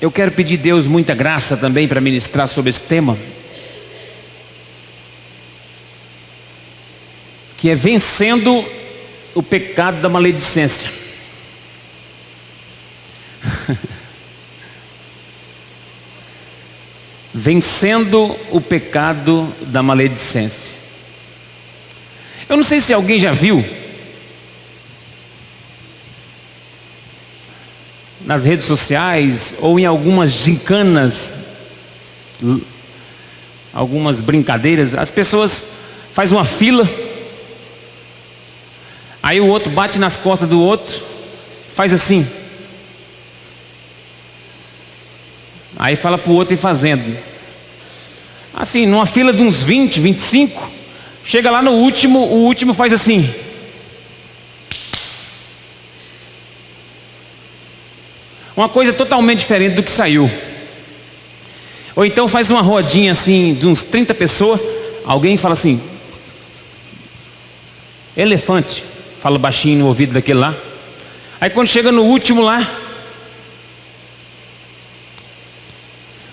Eu quero pedir a Deus muita graça também para ministrar sobre esse tema, que é vencendo o pecado da maledicência. Vencendo o pecado da maledicência. Eu não sei se alguém já viu nas redes sociais ou em algumas gincanas, algumas brincadeiras, as pessoas fazem uma fila, aí o outro bate nas costas do outro, faz assim, aí fala para o outro ir fazendo assim, numa fila de uns 20, 25, chega lá no último, o último faz assim. Uma coisa totalmente diferente do que saiu. Ou então faz uma rodinha assim, de uns 30 pessoas, alguém fala assim, elefante, fala baixinho no ouvido daquele lá. Aí quando chega no último lá,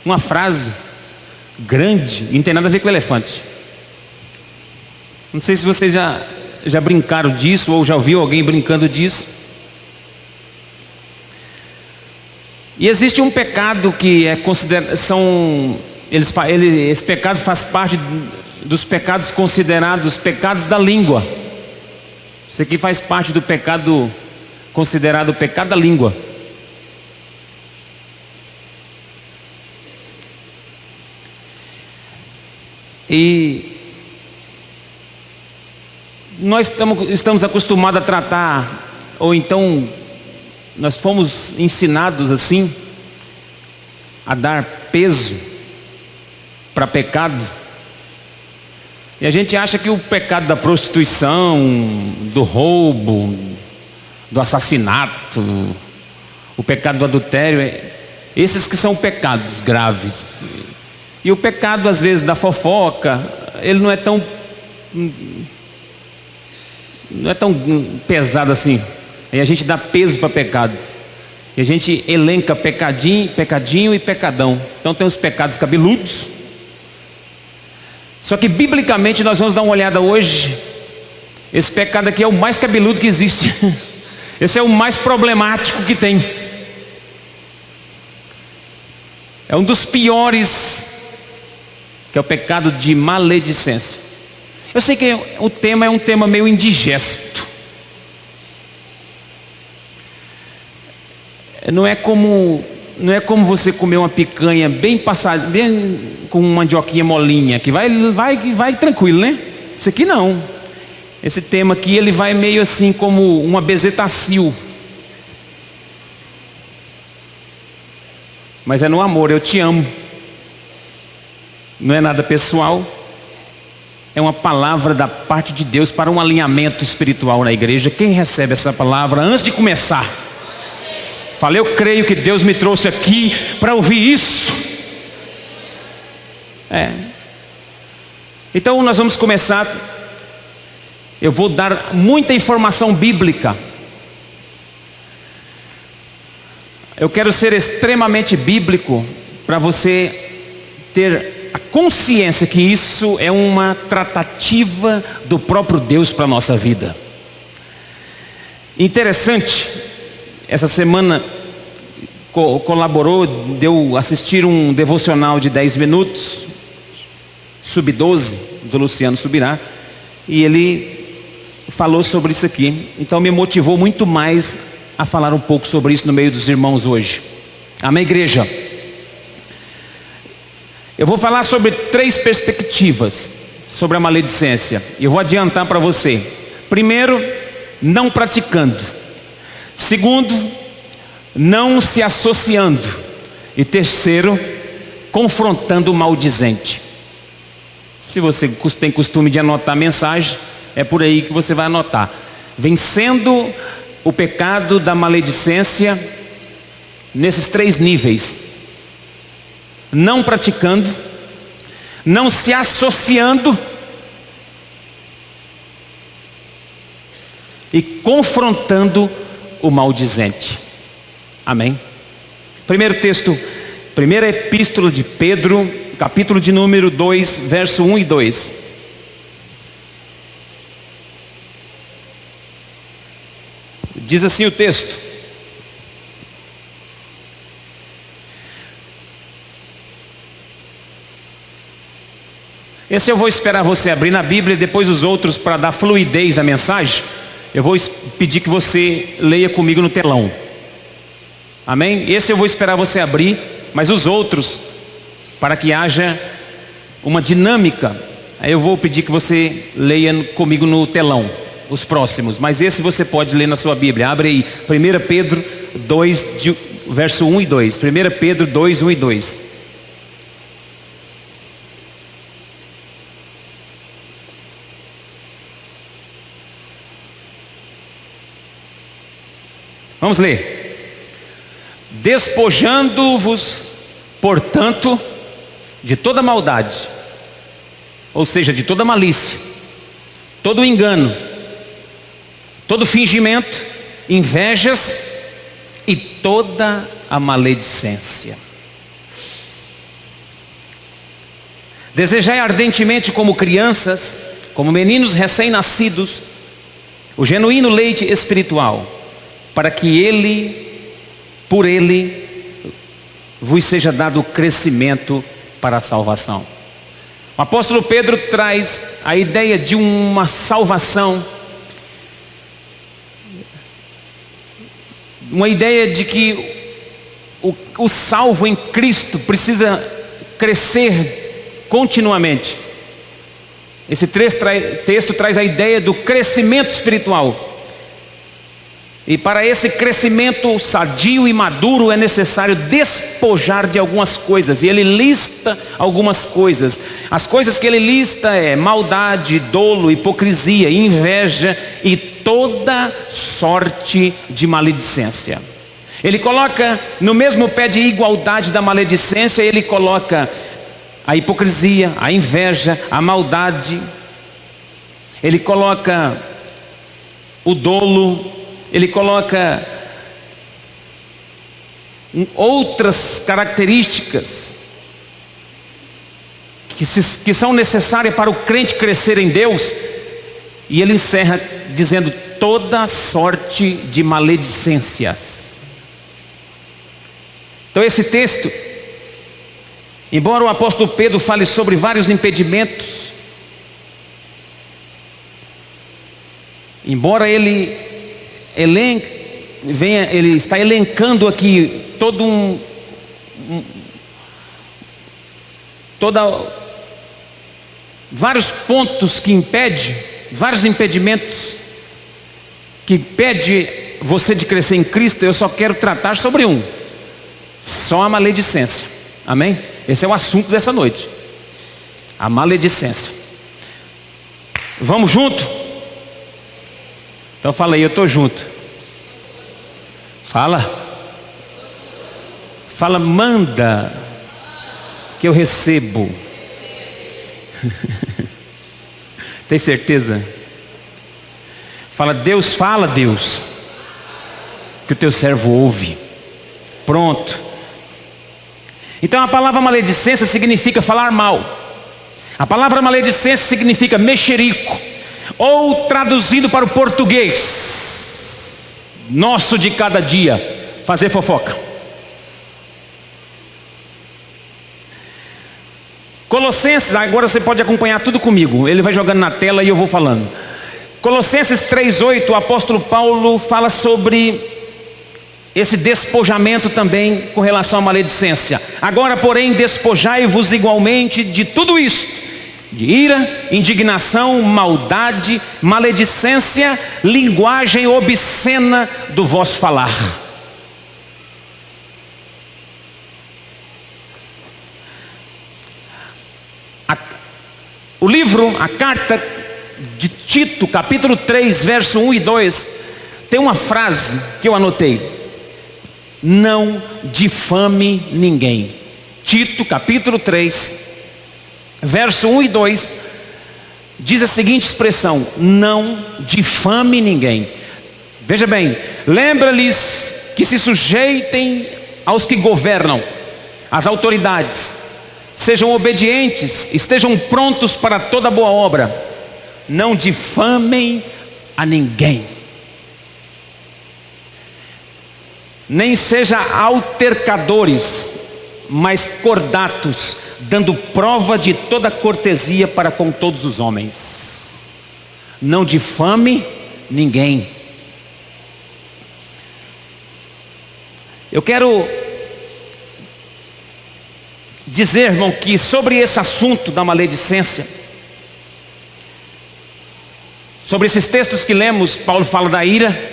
uma frase grande, e não tem nada a ver com elefante. Não sei se vocês já brincaram disso, ou já ouviu alguém brincando disso. E existe um pecado que é considerado, esse pecado faz parte dos pecados considerados pecados da língua. Isso aqui faz parte do pecado considerado o pecado da língua. E nós estamos acostumados a tratar, ou então nós fomos ensinados assim, a dar peso para pecado. E a gente acha que o pecado da prostituição, do roubo, do assassinato, o pecado do adultério, esses que são pecados graves. E o pecado às vezes da fofoca, ele não é tão pesado assim. E a gente dá peso para pecado. E a gente elenca pecadinho e pecadão. Então tem os pecados cabeludos. Só que biblicamente nós vamos dar uma olhada hoje. Esse pecado aqui é o mais cabeludo que existe. Esse é o mais problemático que tem. É um dos piores, que é o pecado de maledicência. Eu sei que o tema é um tema meio indigesto. Não é como você comer uma picanha bem passada, bem com uma mandioquinha molinha, que vai tranquilo, né? Isso aqui não. Esse tema aqui, ele vai meio assim como uma bezetacil. Mas é no amor, eu te amo. Não é nada pessoal. É uma palavra da parte de Deus para um alinhamento espiritual na igreja. Quem recebe essa palavra antes de começar? Falei, eu creio que Deus me trouxe aqui para ouvir isso. Então nós vamos começar. Eu vou dar muita informação bíblica. Eu quero ser extremamente bíblico para você ter a consciência que isso é uma tratativa do próprio Deus para a nossa vida. Interessante, essa semana colaborou, deu assistir um devocional de 10 minutos, Sub-12, do Luciano Subirá, e ele falou sobre isso aqui. Então me motivou muito mais a falar um pouco sobre isso no meio dos irmãos hoje. Amém, igreja? Eu vou falar sobre 3 perspectivas sobre a maledicência. Eu vou adiantar para você. Primeiro, não praticando. Segundo, não se associando. E terceiro, confrontando o maldizente. Se você tem costume de anotar a mensagem, é por aí que você vai anotar. Vencendo o pecado da maledicência nesses 3 níveis: não praticando, não se associando e confrontando o maldizente. Amém? Primeiro texto, Primeira epístola de Pedro, capítulo de número 2, verso 1 e 2. Diz assim o texto: esse eu vou esperar você abrir na Bíblia, e depois os outros, para dar fluidez à mensagem, eu vou pedir que você leia comigo no telão. Amém? Esse eu vou esperar você abrir, mas os outros, para que haja uma dinâmica, aí eu vou pedir que você leia comigo no telão, os próximos. Mas esse você pode ler na sua Bíblia. Abre aí, 1 Pedro 2, verso 1 e 2. 1 Pedro 2, 1 e 2. Vamos ler. Despojando-vos, portanto, de toda maldade, ou seja, de toda malícia, todo engano, todo fingimento, invejas e toda a maledicência. Desejai ardentemente como crianças, como meninos recém-nascidos, o genuíno leite espiritual, para que por ele vos seja dado o crescimento para a salvação. O apóstolo Pedro traz a ideia de uma salvação, uma ideia de que o salvo em Cristo precisa crescer continuamente. Esse texto traz a ideia do crescimento espiritual. E para esse crescimento sadio e maduro é necessário despojar de algumas coisas. E ele lista algumas coisas. As coisas que ele lista é maldade, dolo, hipocrisia, inveja e toda sorte de maledicência. Ele coloca no mesmo pé de igualdade da maledicência, ele coloca a hipocrisia, a inveja, a maldade. Ele coloca o dolo. Ele coloca outras características que são necessárias para o crente crescer em Deus. E ele encerra dizendo toda sorte de maledicências. Então esse texto, embora o apóstolo Pedro fale sobre vários impedimentos, embora ele está elencando aqui vários pontos que impedem, vários impedimentos que impedem você de crescer em Cristo. Eu só quero tratar sobre um, só a maledicência. Amém? Esse é o assunto dessa noite, a maledicência. Vamos junto? Então fala aí, eu estou junto. Fala, manda, que eu recebo. Tem certeza? Fala, Deus, fala, Deus, que o teu servo ouve. Pronto. Então a palavra maledicência significa falar mal. A palavra maledicência significa mexerico. Ou traduzindo para o português nosso de cada dia, fazer fofoca. Colossenses, agora você pode acompanhar tudo comigo, ele vai jogando na tela e eu vou falando. Colossenses 3:8, o apóstolo Paulo fala sobre esse despojamento também com relação à maledicência. Agora, porém, despojai-vos igualmente de tudo isto: de ira, indignação, maldade, maledicência, linguagem obscena do vosso falar. O livro, a carta de Tito, capítulo 3, verso 1 e 2, tem uma frase que eu anotei: não difame ninguém. Tito, capítulo 3, verso 1 e 2, diz a seguinte expressão: não difame ninguém. Veja bem, lembra-lhes que se sujeitem aos que governam, as autoridades, sejam obedientes, estejam prontos para toda boa obra. Não difamem a ninguém, nem sejam altercadores, mas cordatos, dando prova de toda cortesia para com todos os homens. Não difame ninguém. Eu quero dizer, irmão, que sobre esse assunto da maledicência, sobre esses textos que lemos, Paulo fala da ira,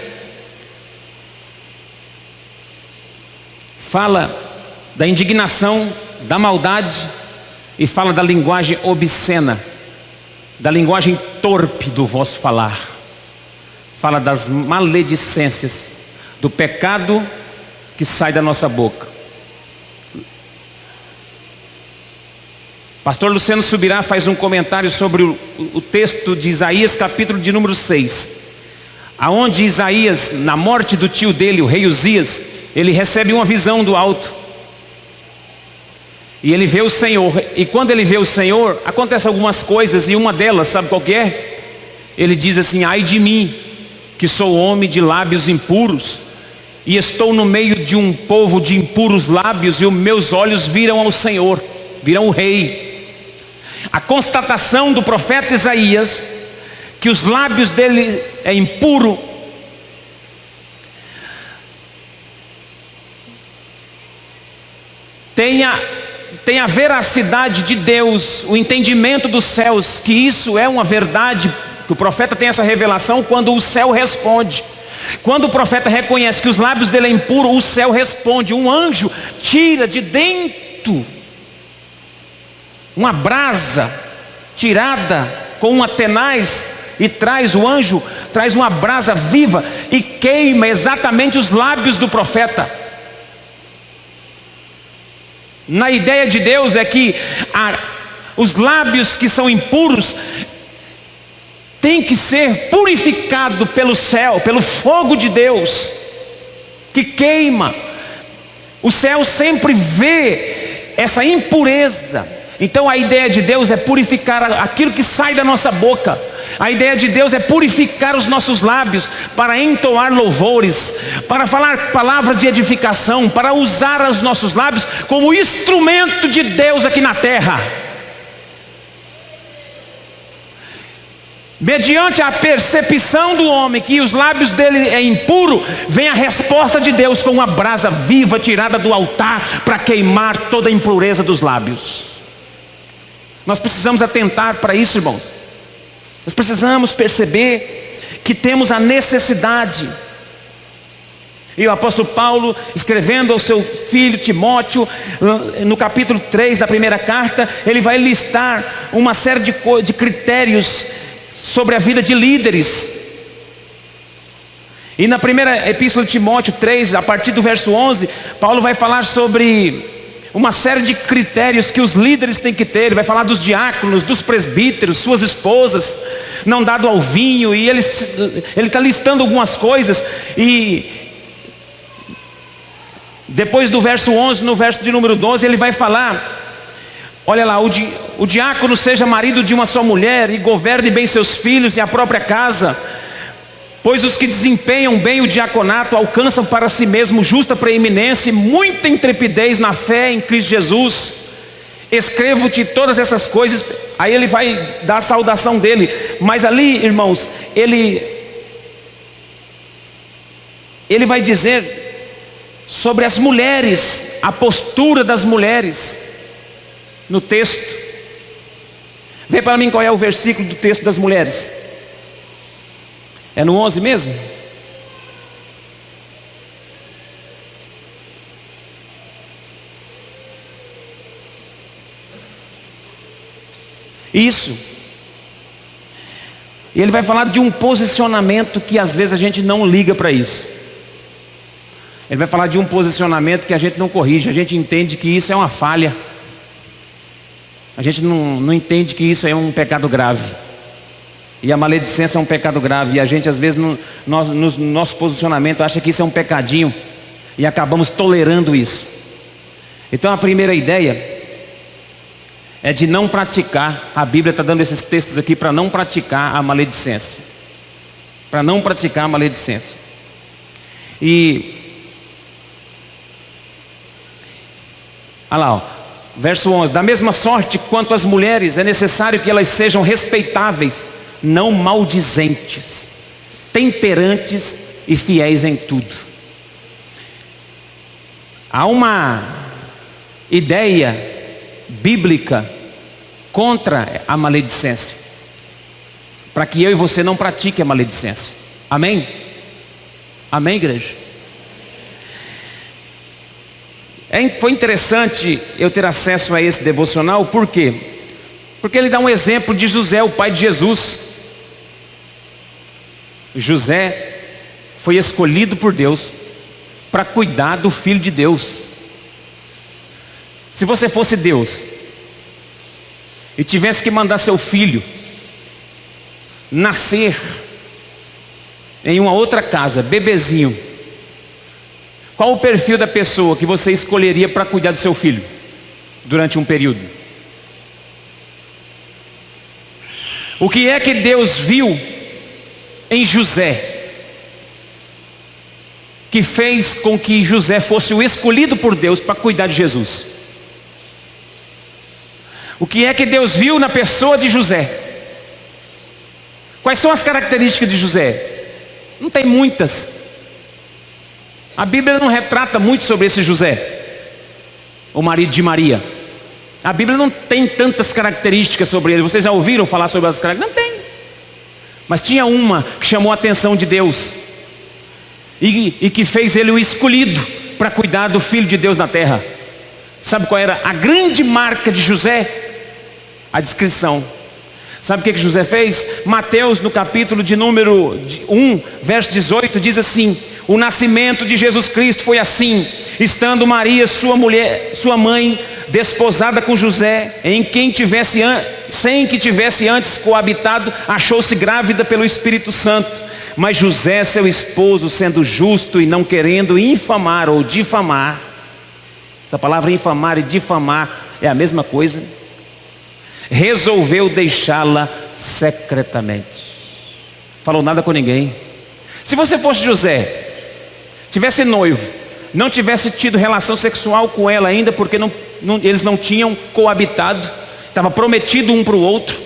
fala da indignação, da maldade, e fala da linguagem obscena, da linguagem torpe do vosso falar. Fala das maledicências, do pecado que sai da nossa boca. Pastor Luciano Subirá faz um comentário sobre o texto de Isaías, capítulo de número 6, aonde Isaías, na morte do tio dele, o rei Uzias, ele recebe uma visão do alto, e ele vê o Senhor, e quando ele vê o Senhor, acontecem algumas coisas, e uma delas, sabe qual que é? Ele diz assim: ai de mim, que sou homem de lábios impuros, e estou no meio de um povo de impuros lábios, e os meus olhos viram ao Senhor, viram o rei. A constatação do profeta Isaías, que os lábios dele é impuro, tem a veracidade de Deus, o entendimento dos céus, que isso é uma verdade, que o profeta tem essa revelação quando o céu responde. Quando o profeta reconhece que os lábios dele é impuro, o céu responde. Um anjo tira de dentro uma brasa tirada com uma tenaz, e o anjo traz uma brasa viva e queima exatamente os lábios do profeta. Na ideia de Deus é que os lábios que são impuros têm que ser purificados pelo céu, pelo fogo de Deus, que queima. O céu sempre vê essa impureza. Então a ideia de Deus é purificar aquilo que sai da nossa boca. A ideia de Deus é purificar os nossos lábios para entoar louvores, para falar palavras de edificação, para usar os nossos lábios como instrumento de Deus aqui na terra. Mediante a percepção do homem que os lábios dele é impuro, vem a resposta de Deus com uma brasa viva tirada do altar para queimar toda a impureza dos lábios. Nós precisamos atentar para isso, irmãos. Nós precisamos perceber que temos a necessidade. E o apóstolo Paulo, escrevendo ao seu filho Timóteo, no capítulo 3 da primeira carta, ele vai listar uma série de critérios sobre a vida de líderes. E na primeira epístola de Timóteo 3, a partir do verso 11, Paulo vai falar sobre uma série de critérios que os líderes têm que ter. Ele vai falar dos diáconos, dos presbíteros, suas esposas, não dado ao vinho, e ele está listando algumas coisas. E depois do verso 11, no verso de número 12, ele vai falar, olha lá, o diácono seja marido de uma só mulher, e governe bem seus filhos e a própria casa, pois os que desempenham bem o diaconato alcançam para si mesmo justa preeminência e muita intrepidez na fé em Cristo Jesus. Escrevo-te todas essas coisas. Aí ele vai dar a saudação dele, mas ali, irmãos, ele vai dizer sobre as mulheres, a postura das mulheres no texto. Vê para mim qual é o versículo do texto das mulheres. É no 11 mesmo? Isso. E ele vai falar de um posicionamento que às vezes a gente não liga para isso. Ele vai falar de um posicionamento que a gente não corrige. A gente entende que isso é uma falha. A gente não entende que isso é um pecado grave. E a maledicência é um pecado grave. E a gente às vezes no nosso posicionamento acha que isso é um pecadinho, e acabamos tolerando isso. Então a primeira ideia é de não praticar. A Bíblia está dando esses textos aqui para não praticar a maledicência. Para não praticar a maledicência. E olha lá, ó, verso 11: da mesma sorte quanto as mulheres, é necessário que elas sejam respeitáveis, não maldizentes, temperantes e fiéis em tudo. Há uma ideia bíblica contra a maledicência, para que eu e você não pratique a maledicência. Amém? Amém, igreja? Foi interessante eu ter acesso a esse devocional. Por quê? Porque ele dá um exemplo de José, o pai de Jesus. José foi escolhido por Deus para cuidar do filho de Deus. Se você fosse Deus e tivesse que mandar seu filho nascer em uma outra casa, bebezinho, qual o perfil da pessoa que você escolheria para cuidar do seu filho durante um período? O que é que Deus viu em José que fez com que José fosse o escolhido por Deus para cuidar de Jesus? O que é que Deus viu na pessoa de José? Quais são as características de José? Não tem muitas. A Bíblia não retrata muito sobre esse José, o marido de Maria. A Bíblia não tem tantas características sobre ele. Vocês já ouviram falar sobre as características? Não tem. Mas tinha uma que chamou a atenção de Deus e que fez ele o escolhido para cuidar do Filho de Deus na terra. Sabe qual era a grande marca de José? A descrição. Sabe o que José fez? Mateus, no capítulo de número 1, verso 18, diz assim: o nascimento de Jesus Cristo foi assim: estando Maria, sua mulher, sua mãe, desposada com José, sem que tivesse antes coabitado, achou-se grávida pelo Espírito Santo. Mas José, seu esposo, sendo justo e não querendo infamar ou difamar, essa palavra infamar e difamar é a mesma coisa, resolveu deixá-la secretamente. Falou nada com ninguém. Se você fosse José, tivesse noivo, não tivesse tido relação sexual com ela ainda, porque eles não tinham coabitado, estava prometido um para o outro,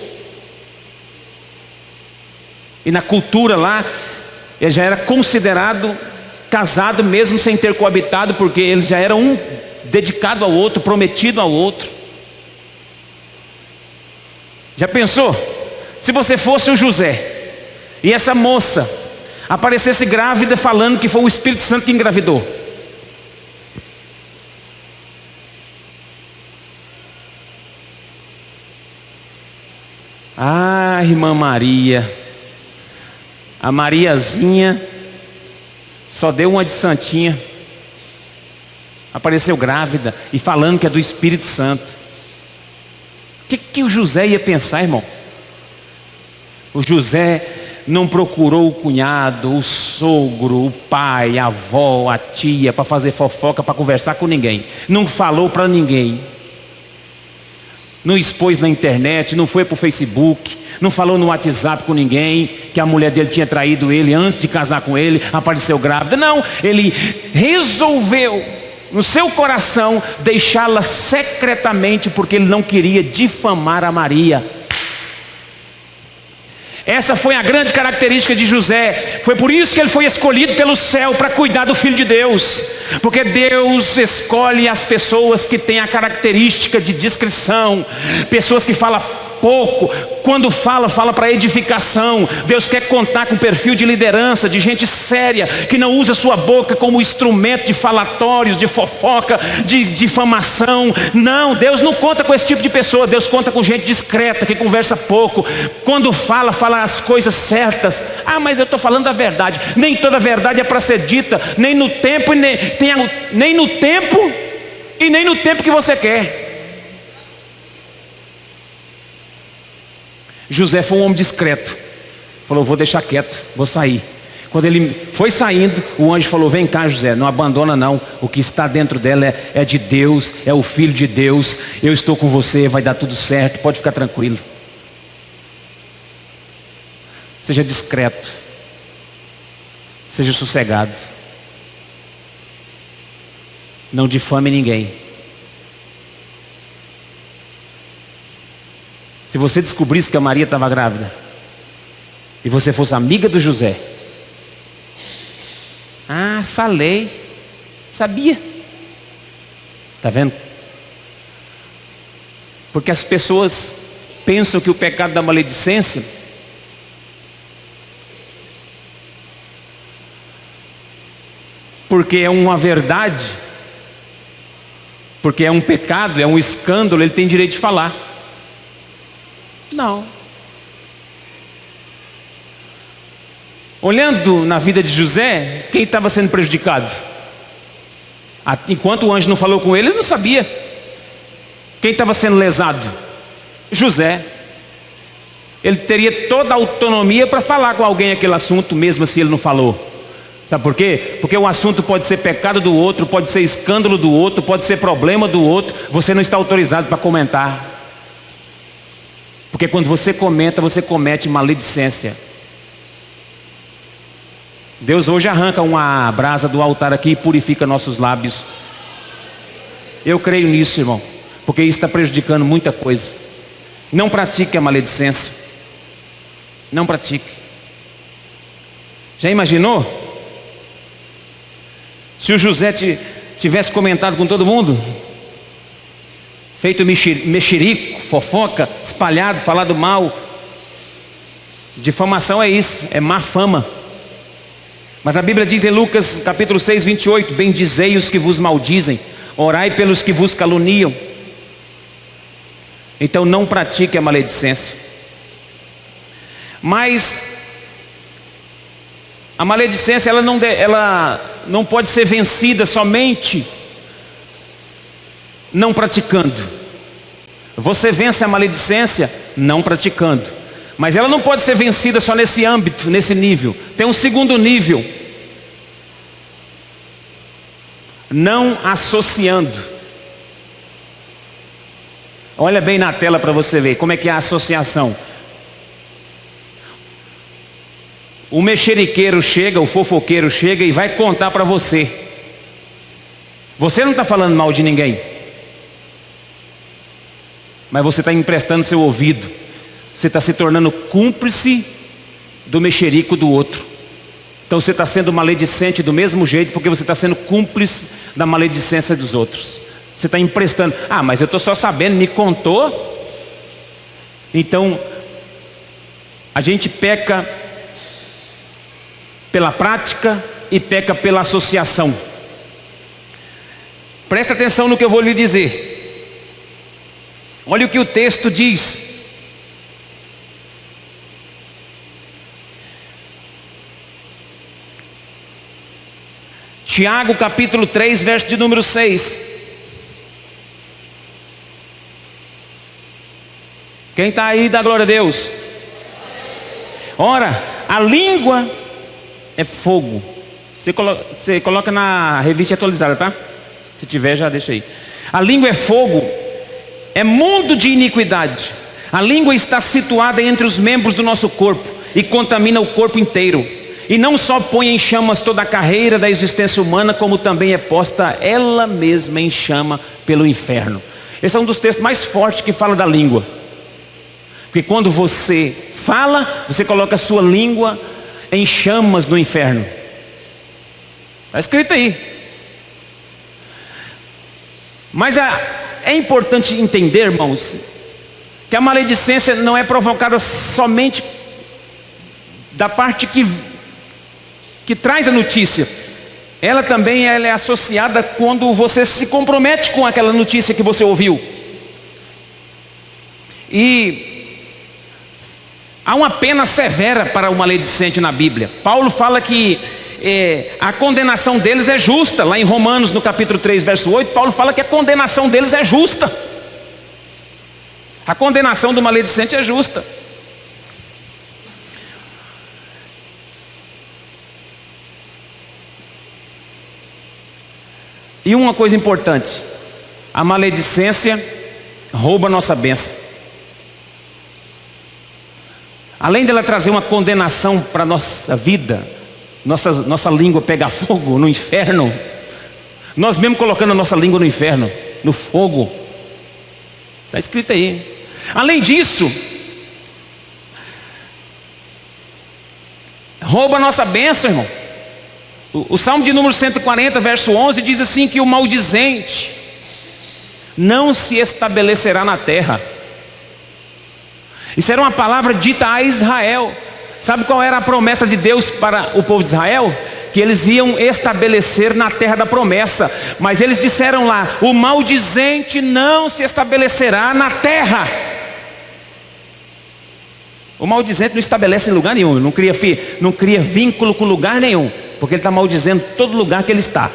e na cultura lá, ele já era considerado casado mesmo sem ter coabitado, porque eles já eram um dedicado ao outro, prometido ao outro. Já pensou? Se você fosse o José e essa moça aparecesse grávida falando que foi o Espírito Santo que engravidou. Ah, irmã Maria, a Mariazinha só deu uma de santinha, apareceu grávida e falando que é do Espírito Santo. O que o José ia pensar, irmão? O José não procurou o cunhado, o sogro, o pai, a avó, a tia para fazer fofoca, para conversar com ninguém. Não falou para ninguém. Não expôs na internet, não foi para o Facebook, não falou no WhatsApp com ninguém que a mulher dele tinha traído ele antes de casar com ele, apareceu grávida. Não, ele resolveu no seu coração deixá-la secretamente, porque ele não queria difamar a Maria. Essa foi a grande característica de José. Foi por isso que ele foi escolhido pelo céu para cuidar do Filho de Deus. Porque Deus escolhe as pessoas que têm a característica de discrição, pessoas que falam pouco, quando fala para edificação. Deus quer contar com um perfil de liderança, de gente séria, que não usa sua boca como instrumento de falatórios, de fofoca, de difamação. Não, Deus não conta com esse tipo de pessoa. Deus conta com gente discreta, que conversa pouco. Quando fala as coisas certas. Ah, mas eu estou falando a verdade. Nem toda verdade é para ser dita, nem no tempo e nem no tempo que você quer. José foi um homem discreto. Falou, vou deixar quieto, vou sair. Quando ele foi saindo, o anjo falou: vem cá, José, não abandona não. O que está dentro dela é de Deus, é o Filho de Deus. Eu estou com você, vai dar tudo certo, pode ficar tranquilo. Seja discreto, seja sossegado, não difame ninguém. Se você descobrisse que a Maria estava grávida e você fosse amiga do José, falei, sabia. Está vendo? Porque as pessoas pensam que o pecado da maledicência porque é uma verdade, porque é um pecado, é um escândalo, ele tem direito de falar. Não. Olhando na vida de José, quem estava sendo prejudicado? Enquanto o anjo não falou com ele, ele não sabia. Quem estava sendo lesado? José. Ele teria toda a autonomia para falar com alguém aquele assunto, mesmo assim ele não falou. Sabe por quê? Porque o assunto pode ser pecado do outro, pode ser escândalo do outro, pode ser problema do outro. Você não está autorizado para comentar. Porque quando você comenta, você comete maledicência. Deus hoje arranca uma brasa do altar aqui e purifica nossos lábios. Eu creio nisso, irmão, porque isso está prejudicando muita coisa. Não pratique a maledicência. Não pratique. Já imaginou? Se o José tivesse comentado com todo mundo, feito mexerico, fofoca, espalhado, falado mal. Difamação é isso, é má fama. Mas a Bíblia diz em Lucas capítulo 6, 28, bendizei os que vos maldizem, orai pelos que vos caluniam. Então não pratique a maledicência. Mas a maledicência ela não pode ser vencida somente não praticando. Você vence a maledicência não praticando, mas ela não pode ser vencida só nesse âmbito, nesse nível. Tem um segundo nível: não associando. Olha bem na tela para você ver como é que é a associação. O mexeriqueiro chega, o fofoqueiro chega e vai contar para você. Você não está falando mal de ninguém, mas você está emprestando seu ouvido. Você está se tornando cúmplice do mexerico do outro. Então você está sendo maledicente do mesmo jeito, porque você está sendo cúmplice da maledicência dos outros. Você está emprestando. Mas eu estou só sabendo, me contou. Então a gente peca pela prática e peca pela associação. Presta atenção no que eu vou lhe dizer. Olha o que o texto diz. Tiago capítulo 3, verso de número 6. Quem está aí, dá glória a Deus. Ora, a língua é fogo. Você coloca na revista atualizada, tá? Se tiver, já deixa aí. A língua é fogo, é mundo de iniquidade. A língua está situada entre os membros do nosso corpo e contamina o corpo inteiro. E não só põe em chamas toda a carreira da existência humana, como também é posta ela mesma em chama pelo inferno. Esse é um dos textos mais fortes que fala da língua. Porque quando você fala, você coloca a sua língua em chamas no inferno. Está escrito aí. Mas é importante entender, irmãos, que a maledicência não é provocada somente da parte que traz a notícia. Ela também é associada quando você se compromete com aquela notícia que você ouviu. E há uma pena severa para o maledicente na Bíblia. Paulo fala que a condenação deles é justa. Lá em Romanos, no capítulo 3, verso 8, Paulo fala que a condenação deles é justa. A condenação do maledicente é justa. E uma coisa importante: a maledicência rouba a nossa bênção. Além dela trazer uma condenação para a nossa vida, nossa língua pegar fogo no inferno, nós mesmo colocando a nossa língua no inferno, no fogo. Está escrito aí. Além disso, rouba a nossa bênção, irmão. O Salmo de número 140, verso 11, diz assim: que o maldizente não se estabelecerá na terra. Isso era uma palavra dita a Israel. Sabe qual era a promessa de Deus para o povo de Israel? Que eles iam estabelecer na terra da promessa. Mas eles disseram lá: o maldizente não se estabelecerá na terra. O maldizente não estabelece em lugar nenhum, não cria vínculo com lugar nenhum, porque ele está maldizendo todo lugar que ele está.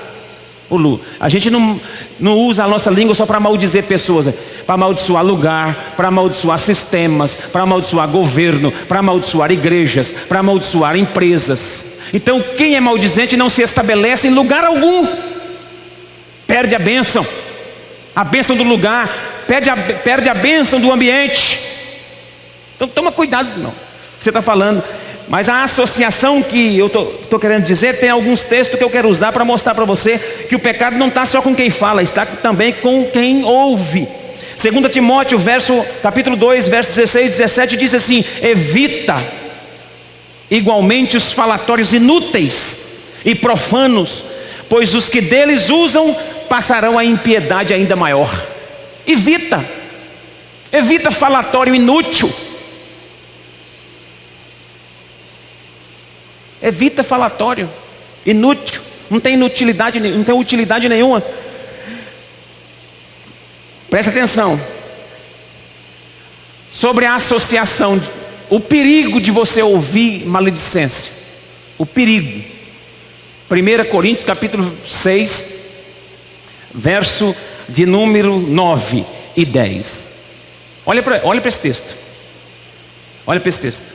A gente não usa a nossa língua só para maldizer pessoas, para amaldiçoar lugar, para amaldiçoar sistemas, para amaldiçoar governo, para amaldiçoar igrejas, para amaldiçoar empresas. Então quem é maldizente não se estabelece em lugar algum, perde a bênção do lugar, perde a bênção do ambiente. Então toma cuidado, não, você está falando. Mas a associação que eu estou querendo dizer, tem alguns textos que eu quero usar para mostrar para você que o pecado não está só com quem fala, está também com quem ouve. 2 Timóteo, capítulo 2, versos 16 e 17 diz assim: evita igualmente os falatórios inúteis e profanos, pois os que deles usam passarão a impiedade ainda maior. Evita falatório inútil. Evita falatório inútil, não tem utilidade nenhuma. Presta atenção sobre a associação, o perigo de você ouvir maledicência. O perigo. 1 Coríntios capítulo 6, verso de número 9 e 10. Olha para esse texto. Olha para esse texto.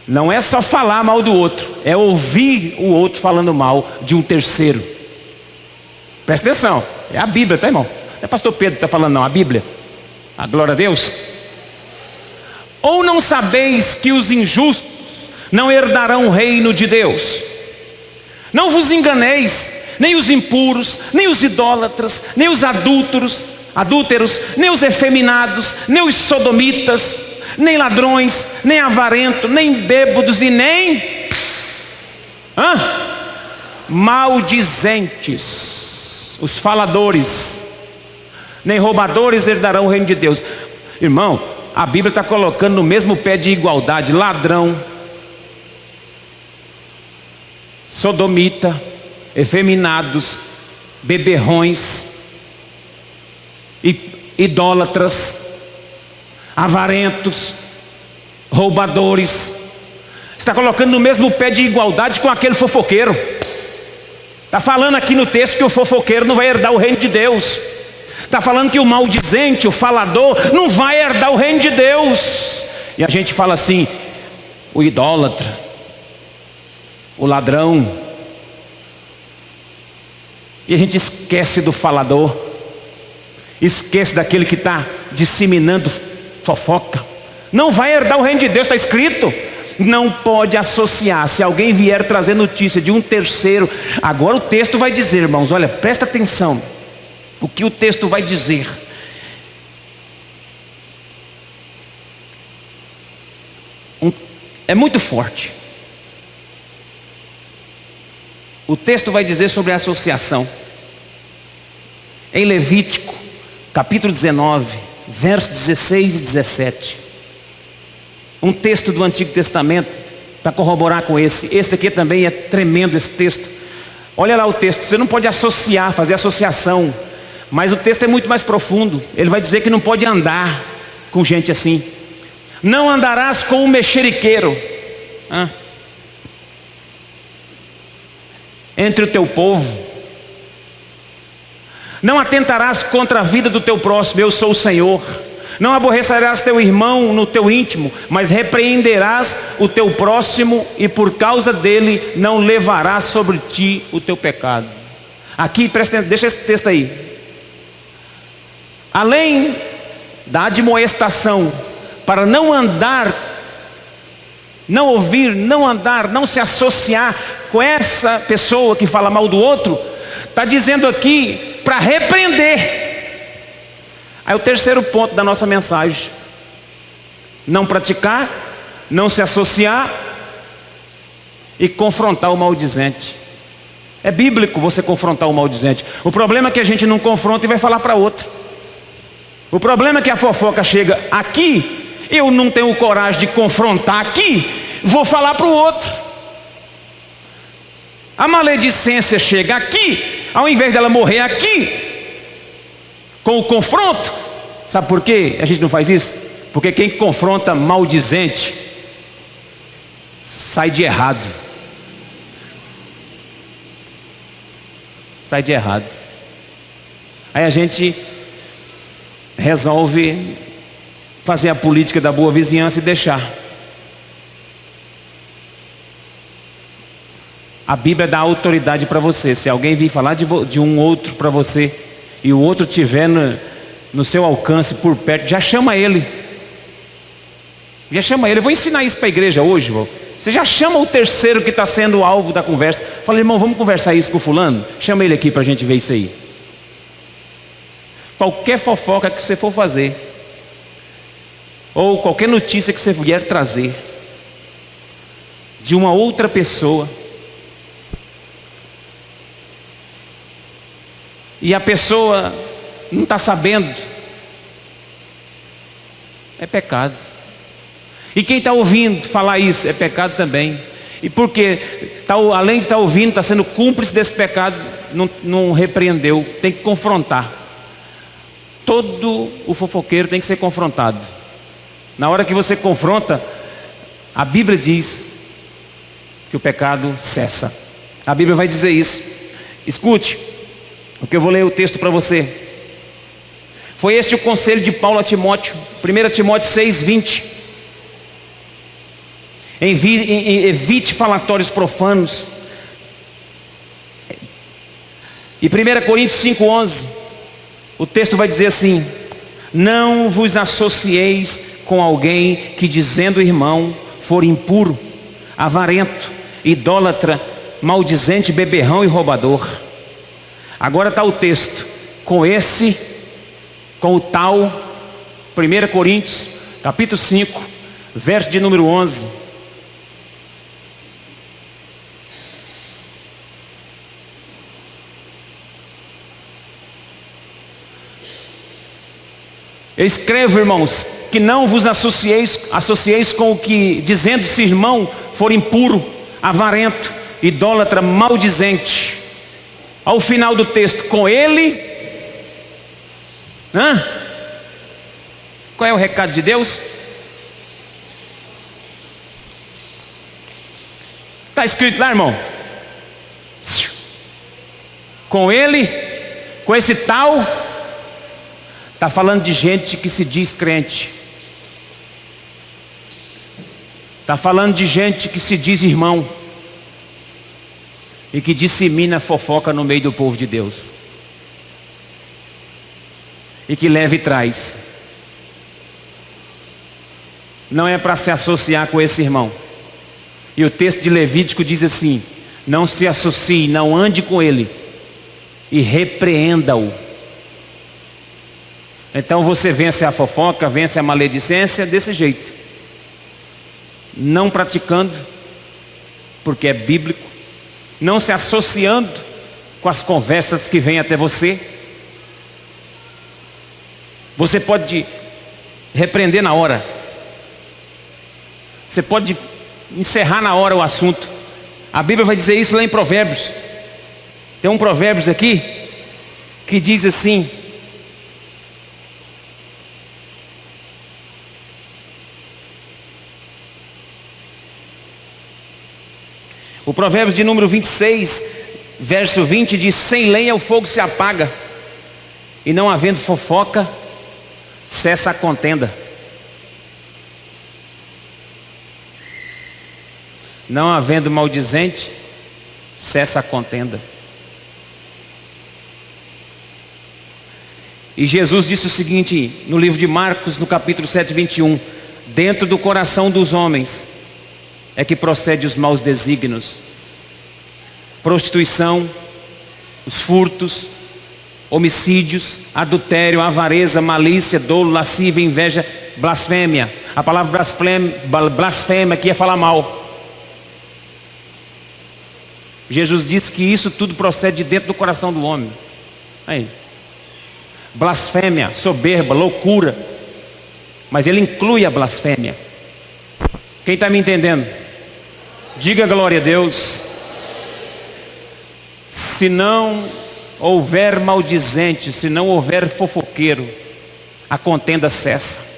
Não é só falar mal do outro, é ouvir o outro falando mal de um terceiro. Presta atenção, é a Bíblia, tá, irmão? Não é pastor Pedro que está falando, não, a Bíblia. A glória a Deus. Ou não sabeis que os injustos não herdarão o reino de Deus? Não vos enganeis, nem os impuros, nem os idólatras, nem os adúlteros, nem os efeminados, nem os sodomitas, nem ladrões, nem avarentos, nem bêbados e nem maldizentes, os faladores, nem roubadores herdarão o reino de Deus. Irmão, a Bíblia está colocando no mesmo pé de igualdade ladrão, sodomita, efeminados, beberrões, idólatras, avarentos, roubadores. Está colocando no mesmo pé de igualdade com aquele fofoqueiro. Está falando aqui no texto que o fofoqueiro não vai herdar o reino de Deus. Está falando que o maldizente, o falador, não vai herdar o reino de Deus. E a gente fala assim: o idólatra, o ladrão. E a gente esquece do falador, esquece daquele que está disseminando fofoca. Não vai herdar o reino de Deus, está escrito. Não pode associar. Se alguém vier trazer notícia de um terceiro, agora o texto vai dizer, irmãos, olha, presta atenção o que o texto vai dizer. É muito forte. O texto vai dizer sobre a associação. Em Levítico capítulo 19, versos 16 e 17. Um texto do Antigo Testamento para corroborar com esse. Este aqui também é tremendo, esse texto. Olha lá o texto. Você não pode associar, fazer associação, mas o texto é muito mais profundo. Ele vai dizer que não pode andar com gente assim. Não andarás com um mexeriqueiro entre o teu povo. Não atentarás contra a vida do teu próximo, eu sou o Senhor. Não aborrecerás teu irmão no teu íntimo, mas repreenderás o teu próximo, e por causa dele não levarás sobre ti o teu pecado. Aqui, presta atenção, deixa esse texto aí. Além da admoestação para não andar, não ouvir, não andar, não se associar com essa pessoa que fala mal do outro, está dizendo aqui para repreender. Aí o terceiro ponto da nossa mensagem: não praticar, não se associar e confrontar o maldizente. É bíblico você confrontar o maldizente. O problema é que a gente não confronta e vai falar para outro. O problema é que a fofoca chega aqui, eu não tenho coragem de confrontar aqui, vou falar para o outro. A maledicência chega aqui, ao invés dela morrer aqui, com o confronto. Sabe por quê a gente não faz isso? Porque quem confronta maldizente sai de errado. Sai de errado. Aí a gente resolve fazer a política da boa vizinhança e deixar. A Bíblia dá autoridade para você. Se alguém vir falar de um outro para você e o outro estiver no seu alcance por perto, já chama ele. Já chama ele. Eu vou ensinar isso para a igreja hoje, irmão. Você já chama o terceiro que está sendo o alvo da conversa. Fala, irmão, vamos conversar isso com o fulano? Chama ele aqui para a gente ver isso aí. Qualquer fofoca que você for fazer, ou qualquer notícia que você vier trazer de uma outra pessoa, e a pessoa não está sabendo, é pecado. E quem está ouvindo falar isso é pecado também. E porque além de estar ouvindo, está sendo cúmplice desse pecado, não repreendeu. Tem que confrontar. Todo o fofoqueiro tem que ser confrontado. Na hora que você confronta, a Bíblia diz que o pecado cessa. A Bíblia vai dizer isso. Escute, porque eu vou ler o texto para você. Foi este o conselho de Paulo a Timóteo, 1 Timóteo 6:20. Evite falatórios profanos. E 1 Coríntios 5:11, o texto vai dizer assim: não vos associeis com alguém que, dizendo irmão, for impuro, avarento, idólatra, maldizente, beberrão e roubador. Agora está o texto: com o tal, 1 Coríntios capítulo 5, verso de número 11. Eu escrevo, irmãos, que não vos associeis com o que, dizendo-se irmão, for impuro, avarento, idólatra, maldizente. Ao final do texto, com ele. Qual é o recado de Deus? Está escrito lá, irmão. Com ele, com esse tal. Está falando de gente que se diz crente. Está falando de gente que se diz irmão e que dissemina fofoca no meio do povo de Deus, e que leva e traz. Não é para se associar com esse irmão. E o texto de Levítico diz assim: não se associe, não ande com ele, e repreenda-o. Então você vence a fofoca, vence a maledicência desse jeito, não praticando, porque é bíblico, não se associando com as conversas que vêm até você. Você pode repreender na hora, você pode encerrar na hora o assunto. A Bíblia vai dizer isso lá em Provérbios. Tem um Provérbios aqui que diz assim: o Provérbios de número 26, verso 20 diz: sem lenha o fogo se apaga, e não havendo fofoca, cessa a contenda. Não havendo maldizente, cessa a contenda. E Jesus disse o seguinte no livro de Marcos, no capítulo 7, 21: dentro do coração dos homens é que procede os maus desígnios, prostituição, os furtos, homicídios, adultério, avareza, malícia, dolo, lascívia, inveja, blasfêmia. A palavra blasfêmia aqui é falar mal. Jesus disse que isso tudo procede de dentro do coração do homem. Aí. Blasfêmia, soberba, loucura. Mas ele inclui a blasfêmia. Quem está me entendendo? Diga glória a Deus. Se não houver maldizente, se não houver fofoqueiro, a contenda cessa.